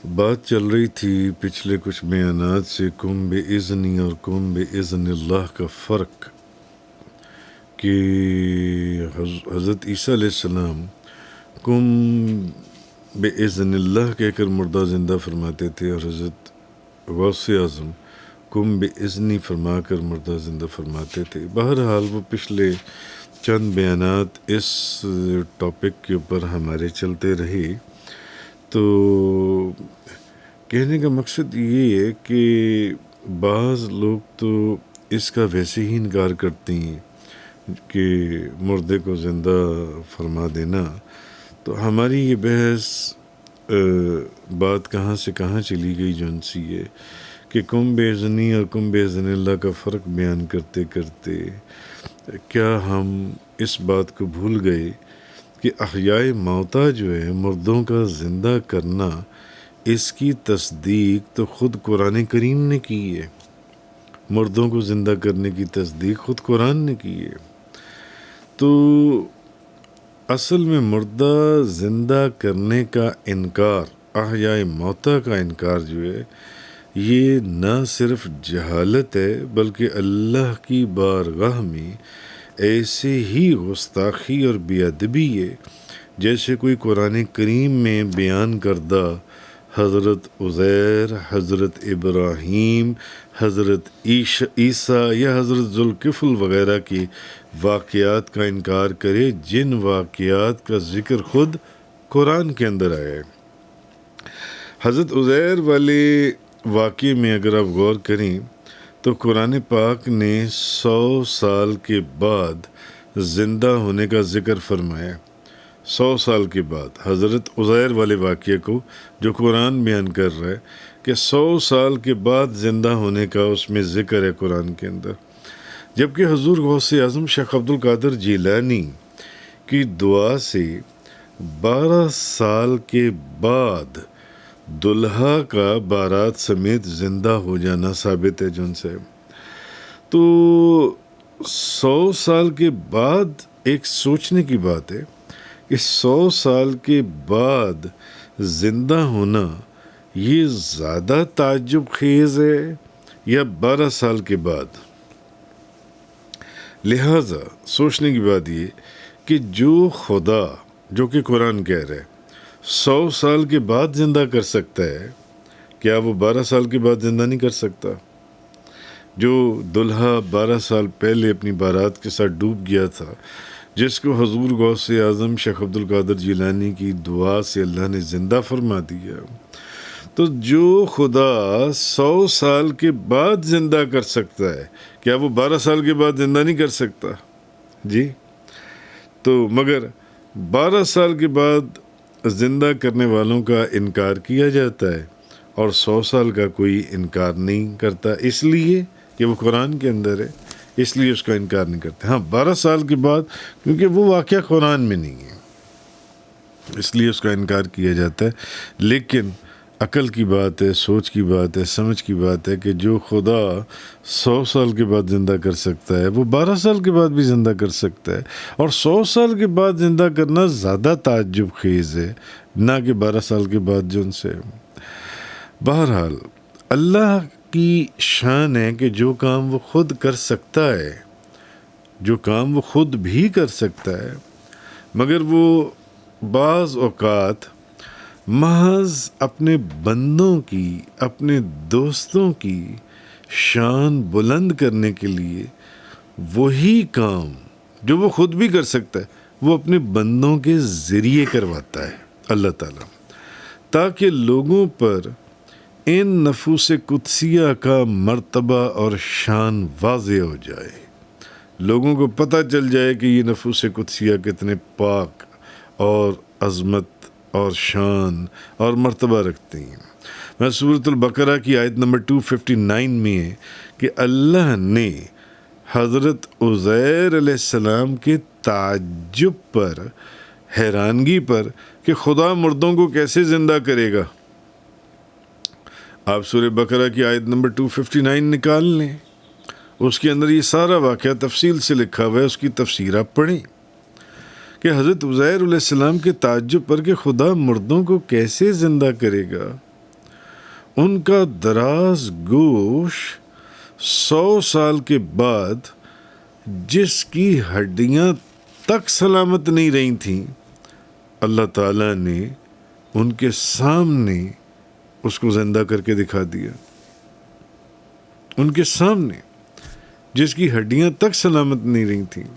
بات چل رہی تھی پچھلے کچھ بیانات سے کم بِإِذْنِ اور کم بِإِذْنِ اللہ کا فرق، کہ حضرت عیسیٰ علیہ السلام کم بِإِذْنِ اللہ کہہ کر مردہ زندہ فرماتے تھے، اور حضرت غوث اعظم کم بِإِذْنِ فرما کر مردہ زندہ فرماتے تھے۔ بہرحال وہ پچھلے چند بیانات اس ٹاپک کے اوپر ہمارے چلتے رہے، تو کہنے کا مقصد یہ ہے کہ بعض لوگ تو اس کا ویسے ہی انکار کرتے ہیں کہ مردے کو زندہ فرما دینا، تو ہماری یہ بحث بات کہاں سے کہاں چلی گئی جو ان سی ہے کہ کم بِإِذْنِ اور کم بِإِذْنِ اللہ کا فرق بیان کرتے کرتے کیا ہم اس بات کو بھول گئے کہ احیاء موتا جو ہے، مردوں کا زندہ کرنا، اس کی تصدیق تو خود قرآن کریم نے کی ہے۔ مردوں کو زندہ کرنے کی تصدیق خود قرآن نے کی ہے۔ تو اصل میں مردہ زندہ کرنے کا انکار، احیاء موتا کا انکار جو ہے، یہ نہ صرف جہالت ہے بلکہ اللہ کی بارگاہ میں ایسے ہی گستاخی اور بے ادبی ہے جیسے کوئی قرآن کریم میں بیان کردہ حضرت عزیر، حضرت ابراہیم، حضرت عیسیٰ یا حضرت ذوالکفل وغیرہ کے واقعات کا انکار کرے، جن واقعات کا ذکر خود قرآن کے اندر آیا ہے۔ حضرت عزیر والے واقعے میں اگر آپ غور کریں تو قرآن پاک نے 100 سال کے بعد زندہ ہونے کا ذکر فرمایا۔ 100 سال کے بعد حضرت عزیر والے واقعے کو جو قرآن بیان کر رہا ہے کہ 100 سال کے بعد زندہ ہونے کا اس میں ذکر ہے قرآن کے اندر، جبکہ حضور غوث اعظم شیخ عبد القادر جیلانی کی دعا سے 12 سال کے بعد دلہا کا بارات سمیت زندہ ہو جانا ثابت ہے جن سے۔ تو 100 سال کے بعد ایک سوچنے کی بات ہے کہ 100 سال کے بعد زندہ ہونا یہ زیادہ تعجب خیز ہے یا 12 سال کے بعد؟ لہٰذا سوچنے کی بات یہ کہ جو خدا، جو کہ قرآن کہہ رہا ہے 100 سال کے بعد زندہ کر سکتا ہے، کیا وہ 12 سال کے بعد زندہ نہیں کر سکتا؟ جو دلہا 12 سال پہلے اپنی بارات کے ساتھ ڈوب گیا تھا، جس کو حضور غوث اعظم شیخ عبد القادر جیلانی کی دعا سے اللہ نے زندہ فرما دیا، تو جو خدا 100 سال کے بعد زندہ کر سکتا ہے، کیا وہ 12 سال کے بعد زندہ نہیں کر سکتا؟ جی، تو مگر 12 سال کے بعد زندہ کرنے والوں کا انکار کیا جاتا ہے اور 100 سال کا کوئی انکار نہیں کرتا، اس لیے کہ وہ قرآن کے اندر ہے، اس لیے اس کا انکار نہیں کرتے۔ ہاں، 12 سال کے بعد کیونکہ وہ واقعہ قرآن میں نہیں ہے، اس لیے اس کا انکار کیا جاتا ہے۔ لیکن عقل کی بات ہے، سوچ کی بات ہے، سمجھ کی بات ہے کہ جو خدا 100 سال کے بعد زندہ کر سکتا ہے وہ 12 سال کے بعد بھی زندہ کر سکتا ہے، اور 100 سال کے بعد زندہ کرنا زیادہ تعجب خیز ہے نہ کہ 12 سال کے بعد جو ان سے۔ بہرحال اللہ کی شان ہے کہ جو کام وہ خود کر سکتا ہے، جو کام وہ خود بھی کر سکتا ہے، مگر وہ بعض اوقات محض اپنے بندوں کی، اپنے دوستوں کی شان بلند کرنے کے لیے وہی کام جو وہ خود بھی کر سکتا ہے وہ اپنے بندوں کے ذریعے کرواتا ہے اللہ تعالیٰ، تاکہ لوگوں پر ان نفوس قدسیہ کا مرتبہ اور شان واضح ہو جائے، لوگوں کو پتہ چل جائے کہ یہ نفوس قدسیہ کتنے پاک اور عظمت اور شان اور مرتبہ رکھتے ہیں۔ میں سورۃ البقرہ کی آیت نمبر 259 میں ہے کہ اللہ نے حضرت عزیر علیہ السلام کے تعجب پر، حیرانگی پر کہ خدا مردوں کو کیسے زندہ کرے گا، آپ سورہ بقرہ کی آیت نمبر 259 نکال لیں، اس کے اندر یہ سارا واقعہ تفصیل سے لکھا ہوا ہے، اس کی تفسیر آپ پڑھیں کہ حضرت عزیر علیہ السلام کے تعجب پر کہ خدا مردوں کو کیسے زندہ کرے گا، ان کا دراز گوش 100 سال کے بعد جس کی ہڈیاں تک سلامت نہیں رہی تھیں، اللہ تعالیٰ نے ان کے سامنے اس کو زندہ کر کے دکھا دیا. ان کے سامنے جس کی ہڈیاں تک سلامت نہیں رہی تھیں.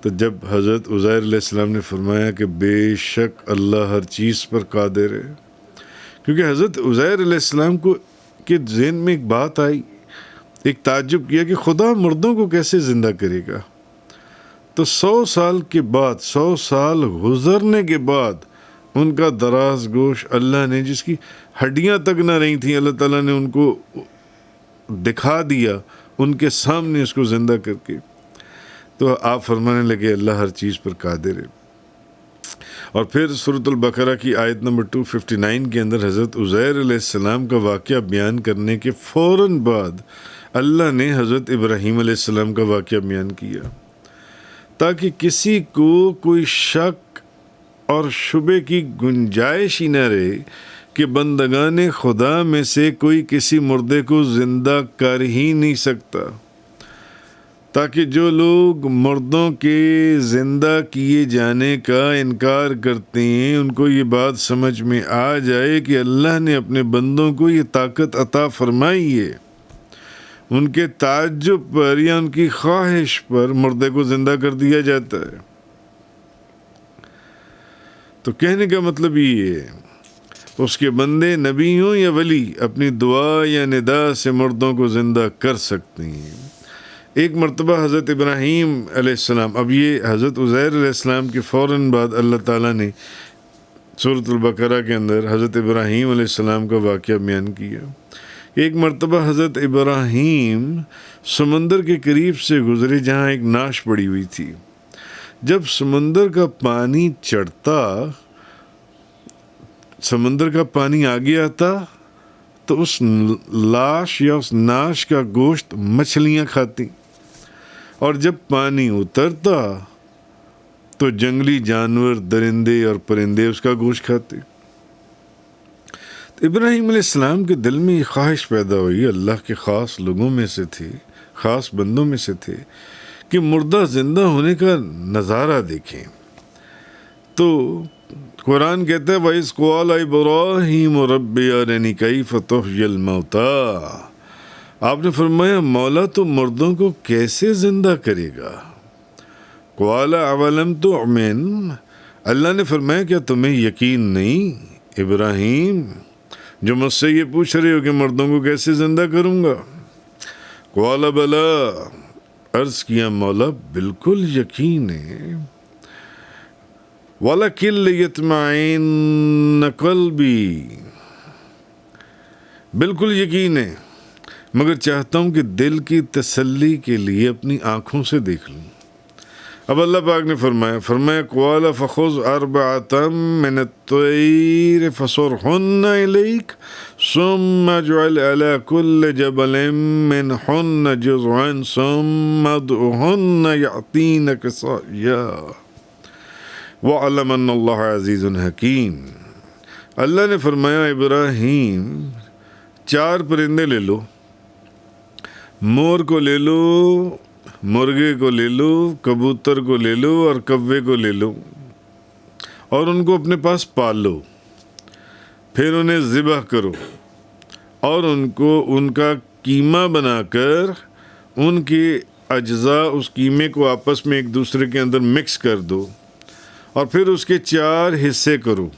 تو جب حضرت عزیر علیہ السلام نے فرمایا کہ بے شک اللہ ہر چیز پر قادر ہے، کیونکہ حضرت عزیر علیہ السلام کو کے ذہن میں ایک بات آئی، ایک تعجب کیا کہ خدا مردوں کو کیسے زندہ کرے گا. تو 100 سال کے بعد، 100 سال گزرنے کے بعد ان کا دراز گوش اللہ نے، جس کی ہڈیاں تک نہ رہی تھیں، اللہ تعالیٰ نے ان کو دکھا دیا ان کے سامنے اس کو زندہ کر کے. تو آپ فرمانے لگے اللہ ہر چیز پر قادر ہے. اور پھر سورۃ البقرہ کی آیت نمبر 259 کے اندر حضرت عزیر علیہ السلام کا واقعہ بیان کرنے کے فوراً بعد اللہ نے حضرت ابراہیم علیہ السلام کا واقعہ بیان کیا، تاکہ کسی کو کوئی شک اور شبے کی گنجائش ہی نہ رہے کہ بندگان خدا میں سے کوئی کسی مردے کو زندہ کر ہی نہیں سکتا، تاکہ جو لوگ مردوں کے زندہ کیے جانے کا انکار کرتے ہیں ان کو یہ بات سمجھ میں آ جائے کہ اللہ نے اپنے بندوں کو یہ طاقت عطا فرمائی ہے. ان کے تعجب پر یا ان کی خواہش پر مردے کو زندہ کر دیا جاتا ہے. تو کہنے کا مطلب یہ ہے، اس کے بندے نبی ہوں یا ولی اپنی دعا یا ندا سے مردوں کو زندہ کر سکتے ہیں. ایک مرتبہ حضرت ابراہیم علیہ السلام، اب یہ حضرت عزیر علیہ السلام کے فوراً بعد اللہ تعالیٰ نے سورۃ البقرہ کے اندر حضرت ابراہیم علیہ السلام کا واقعہ بیان کیا. ایک مرتبہ حضرت ابراہیم سمندر کے قریب سے گزرے جہاں ایک ناش پڑی ہوئی تھی. جب سمندر کا پانی چڑھتا، سمندر کا پانی آگے آتا تو اس لاش یا اس ناش کا گوشت مچھلیاں کھاتی، اور جب پانی اترتا تو جنگلی جانور، درندے اور پرندے اس کا گوشت کھاتے. ابراہیم علیہ السلام کے دل میں یہ خواہش پیدا ہوئی، اللہ کے خاص لوگوں میں سے تھے، خاص بندوں میں سے تھے، کہ مردہ زندہ ہونے کا نظارہ دیکھیں. تو قرآن کہتا ہے وَإِذْ قَالَ إِبْرَاهِيمُ رَبِّ أَرِنِي كَيْفَ تُحْيِي الْمَوْتَىٰ. آپ نے فرمایا مولا تو مردوں کو کیسے زندہ کرے گا. قَالَ أَوَلَمْ تُؤْمِنْ. اللہ نے فرمایا کیا تمہیں یقین نہیں ابراہیم، جو مجھ سے یہ پوچھ رہے ہو کہ مردوں کو کیسے زندہ کروں گا. قَالَ بَلَىٰ. عرض کیا مولا بالکل یقین ہے. وَلَكِنْ لِيَطْمَئِنَّ قَلْبِي. بالکل یقین ہے مگر چاہتا ہوں کہ دل کی تسلی کے لیے اپنی آنکھوں سے دیکھ لوں. اب اللہ پاک نے فرمایا قَالَ فَخُذْ أَرْبَعَةً مِّنَ الطَّيْرِ فَصُرْهُنَّ إِلَيْكَ ثُمَّ اجْعَلْ عَلَىٰ كُلِّ جَبَلٍ مِّنْهُنَّ جُزْءًا ثُمَّ ادْعُهُنَّ يَأْتِينَكَ سَعْيًا وَاعْلَمْ أَنَّ اللَّهَ عَزِيزٌ حَكِيمٌ. اللہ نے فرمایا ابراہیم 4 پرندے لے لو، مور کو لے لو، مرغے کو لے لو، کبوتر کو لے لو اور کوے کو لے لو، اور ان کو اپنے پاس پال لو. پھر انہیں ذبح کرو اور ان کو ان کا قیمہ بنا کر ان کے اجزاء اس قیمے کو آپس میں ایک دوسرے کے اندر مکس کر دو، اور پھر اس کے 4 حصے کرو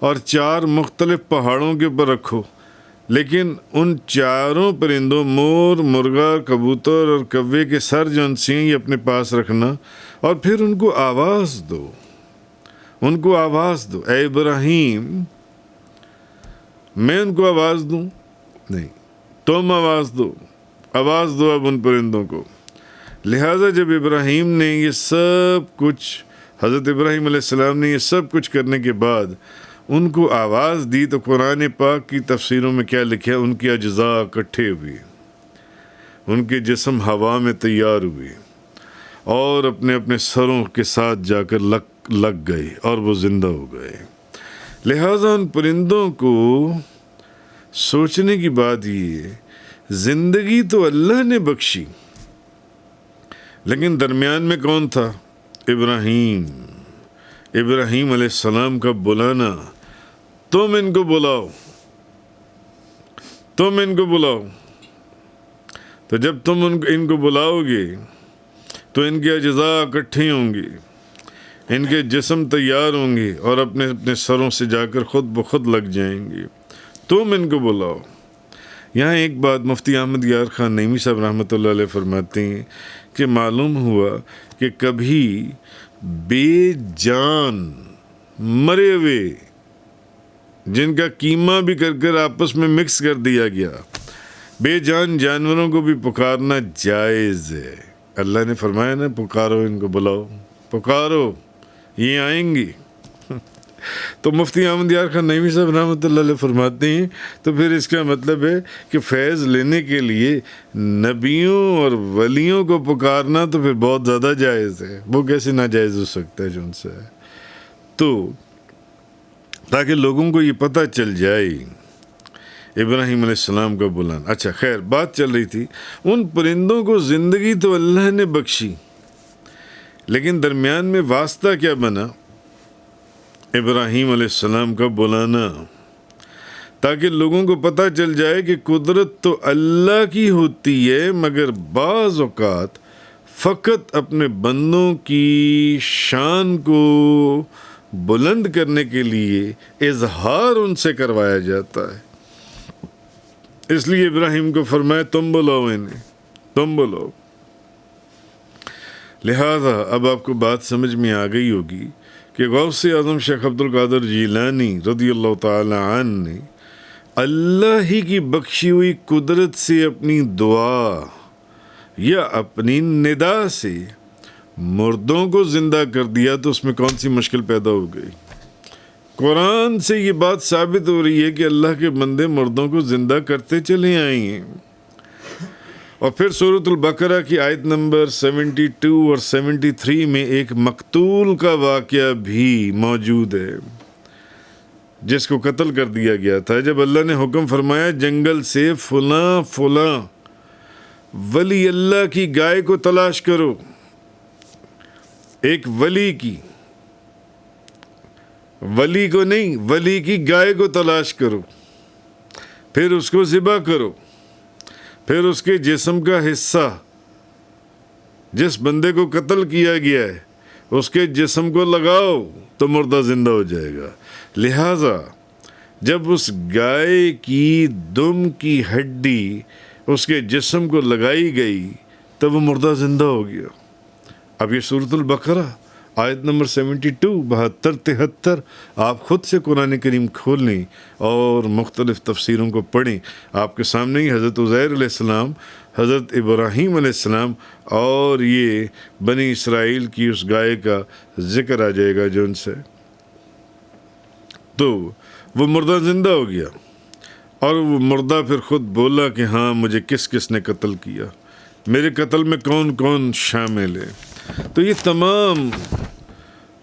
اور 4 مختلف پہاڑوں کے اوپر رکھو. لیکن ان 4 پرندوں، مور، مرغا، کبوتر اور کوے کے سر جو ہیں یہ اپنے پاس رکھنا، اور پھر ان کو آواز دو، ان کو آواز دو. اے ابراہیم میں ان کو آواز دوں؟ نہیں، تم آواز دو، آواز دو اب ان پرندوں کو. لہٰذا جب ابراہیم نے یہ سب کچھ، حضرت ابراہیم علیہ السلام نے یہ سب کچھ کرنے کے بعد ان کو آواز دی، تو قرآن پاک کی تفسیروں میں کیا لکھا ہے، ان کی اجزاء اکٹھے ہوئے، ان کے جسم ہوا میں تیار ہوئے اور اپنے اپنے سروں کے ساتھ جا کر لگ گئے اور وہ زندہ ہو گئے. لہٰذا ان پرندوں کو سوچنے کی بات یہ، زندگی تو اللہ نے بخشی، لیکن درمیان میں کون تھا؟ ابراہیم علیہ السلام کا بلانا، تم ان کو بلاؤ، تم ان کو بلاؤ۔ تو جب تم ان کو بلاؤ گے تو ان کے اجزاء اکٹھی ہوں گی، ان کے جسم تیار ہوں گے اور اپنے اپنے سروں سے جا کر خود بخود لگ جائیں گے۔ تم ان کو بلاؤ۔ یہاں ایک بات مفتی احمد یار خان نعیمی صاحب رحمۃ اللہ علیہ فرماتے ہیں کہ معلوم ہوا کہ کبھی بے جان مرے ہوئے جن کا کیما بھی کر آپس میں مکس کر دیا گیا، بے جان جانوروں کو بھی پکارنا جائز ہے۔ اللہ نے فرمایا نا، پکارو ان کو، بلاؤ، پکارو، یہ آئیں گی۔ تو مفتی احمد یار خان نعیمی صاحب رحمۃ اللہ علیہ فرماتے ہیں تو پھر اس کا مطلب ہے کہ فیض لینے کے لیے نبیوں اور ولیوں کو پکارنا تو پھر بہت زیادہ جائز ہے۔ وہ کیسے ناجائز ہو سکتا ہے جو ان سے ہے؟ تو تاکہ لوگوں کو یہ پتہ چل جائے ابراہیم علیہ السلام کا بلانا۔ اچھا خیر، بات چل رہی تھی ان پرندوں کو زندگی تو اللہ نے بخشی، لیکن درمیان میں واسطہ کیا بنا؟ ابراہیم علیہ السلام کا بلانا، تاکہ لوگوں کو پتہ چل جائے کہ قدرت تو اللہ کی ہوتی ہے، مگر بعض اوقات فقط اپنے بندوں کی شان کو بلند کرنے کے لیے اظہار ان سے کروایا جاتا ہے۔ اس لیے ابراہیم کو فرمایا تم بلاؤ انہیں، تم بلاؤ۔ لہذا اب آپ کو بات سمجھ میں آ گئی ہوگی کہ غوث اعظم شیخ عبد القادر جیلانی رضی اللہ تعالی عنہ نے اللہ ہی کی بخشی ہوئی قدرت سے اپنی دعا یا اپنی ندا سے مردوں کو زندہ کر دیا، تو اس میں کون سی مشکل پیدا ہو گئی؟ قرآن سے یہ بات ثابت ہو رہی ہے کہ اللہ کے بندے مردوں کو زندہ کرتے چلے آئے ہیں۔ اور پھر سورۃ البقرہ کی آیت نمبر 72 اور 73 میں ایک مقتول کا واقعہ بھی موجود ہے جس کو قتل کر دیا گیا تھا، جب اللہ نے حکم فرمایا جنگل سے فلاں فلاں ولی اللہ کی گائے کو تلاش کرو، ایک ولی کی، ولی کو نہیں، ولی کی گائے کو تلاش کرو، پھر اس کو ذبح کرو، پھر اس کے جسم کا حصہ جس بندے کو قتل کیا گیا ہے اس کے جسم کو لگاؤ تو مردہ زندہ ہو جائے گا۔ لہٰذا جب اس گائے کی دم کی ہڈی اس کے جسم کو لگائی گئی تب وہ مردہ زندہ ہو گیا۔ اب یہ سورۃ البقرہ آیت نمبر 72، 72، 73 آپ خود سے قرآن کریم کھول لیں اور مختلف تفسیروں کو پڑھیں۔ آپ کے سامنے ہی حضرت عزیر علیہ السلام، حضرت ابراہیم علیہ السلام اور یہ بنی اسرائیل کی اس گائے کا ذکر آ جائے گا جو ان سے، تو وہ مردہ زندہ ہو گیا اور وہ مردہ پھر خود بولا کہ ہاں مجھے کس کس نے قتل کیا، میرے قتل میں کون کون شامل ہے۔ تو یہ تمام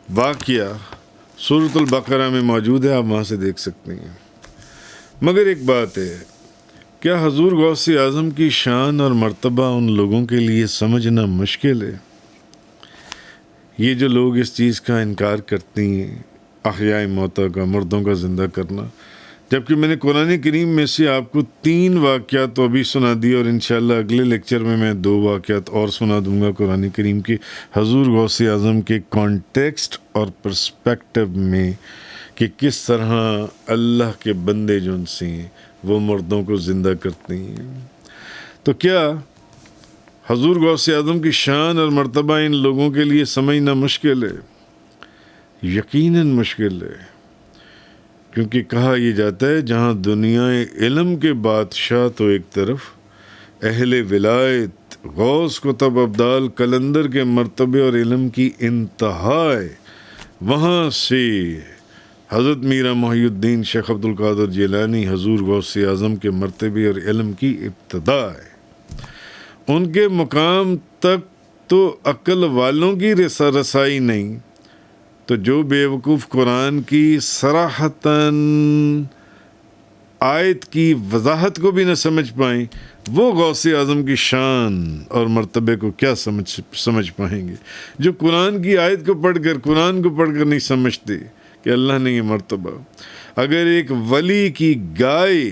واقعہ سورۃ البقرہ میں موجود ہے، آپ وہاں سے دیکھ سکتے ہیں۔ مگر ایک بات ہے، کیا حضور غوث اعظم کی شان اور مرتبہ ان لوگوں کے لیے سمجھنا مشکل ہے؟ یہ جو لوگ اس چیز کا انکار کرتے ہیں، احیاء موتیٰ کا، مردوں کا زندہ کرنا، جبکہ میں نے قرآن کریم میں سے آپ کو 3 واقعات تو ابھی سنا دی اور انشاءاللہ اگلے لیکچر میں 2 واقعات اور سنا دوں گا قرآن کریم کے حضور غوث اعظم کے کانٹیکسٹ اور پرسپیکٹو میں، کہ کس طرح اللہ کے بندے جو ان سے ہیں وہ مردوں کو زندہ کرتے ہیں۔ تو کیا حضور غوث اعظم کی شان اور مرتبہ ان لوگوں کے لیے سمجھنا مشکل ہے؟ یقیناً مشکل ہے، کیونکہ کہا یہ جاتا ہے جہاں دنیا علم کے بادشاہ تو ایک طرف، اہل ولایت غوث کتب ابدال کلندر کے مرتبے اور علم کی انتہا ہے، وہاں سے حضرت میرا محی الدین شیخ عبد القادر جیلانی حضور غوث اعظم کے مرتبے اور علم کی ابتدا ہے۔ ان کے مقام تک تو عقل والوں کی رسائی نہیں، تو جو بیوقوف قرآن کی صراحتاً آیت کی وضاحت کو بھی نہ سمجھ پائیں، وہ غوث اعظم کی شان اور مرتبے کو کیا سمجھ پائیں گے؟ جو قرآن کی آیت کو پڑھ کر، قرآن کو پڑھ کر نہیں سمجھتے کہ اللہ نے یہ مرتبہ۔ اگر ایک ولی کی گائے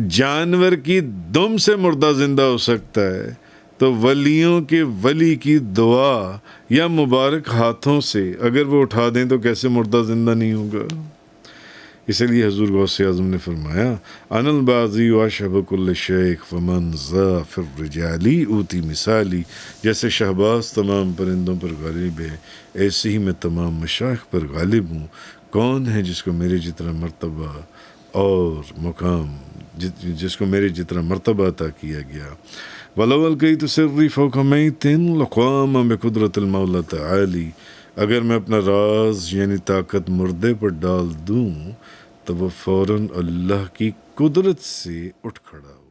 جانور کی دم سے مردہ زندہ ہو سکتا ہے، تو ولیوں کے ولی کی دعا یا مبارک ہاتھوں سے اگر وہ اٹھا دیں تو کیسے مردہ زندہ نہیں ہوگا؟ اس لیے حضور غوث اعظم نے فرمایا انا البازی واشہب کل شیخ فمن ذا فی الرجالی اوتی مثالی، جیسے شہباز تمام پرندوں پر غالب ہے، ایسے ہی میں تمام مشائخ پر غالب ہوں۔ کون ہے جس کو میرے جتنا مرتبہ اور مقام، جس کو میرے جتنا مرتبہ عطا کیا گیا؟ وَلَوْ أَلْقَيْتُ سِرِّي فَوْقَ مَيْتٍ لَقَامَ بِقُدْرَةِ الْمَوْلَى تَعَالِي، اگر میں اپنا راز یعنی طاقت مردے پر ڈال دوں تو وہ فوراً اللہ کی قدرت سے اٹھ کھڑا ہو۔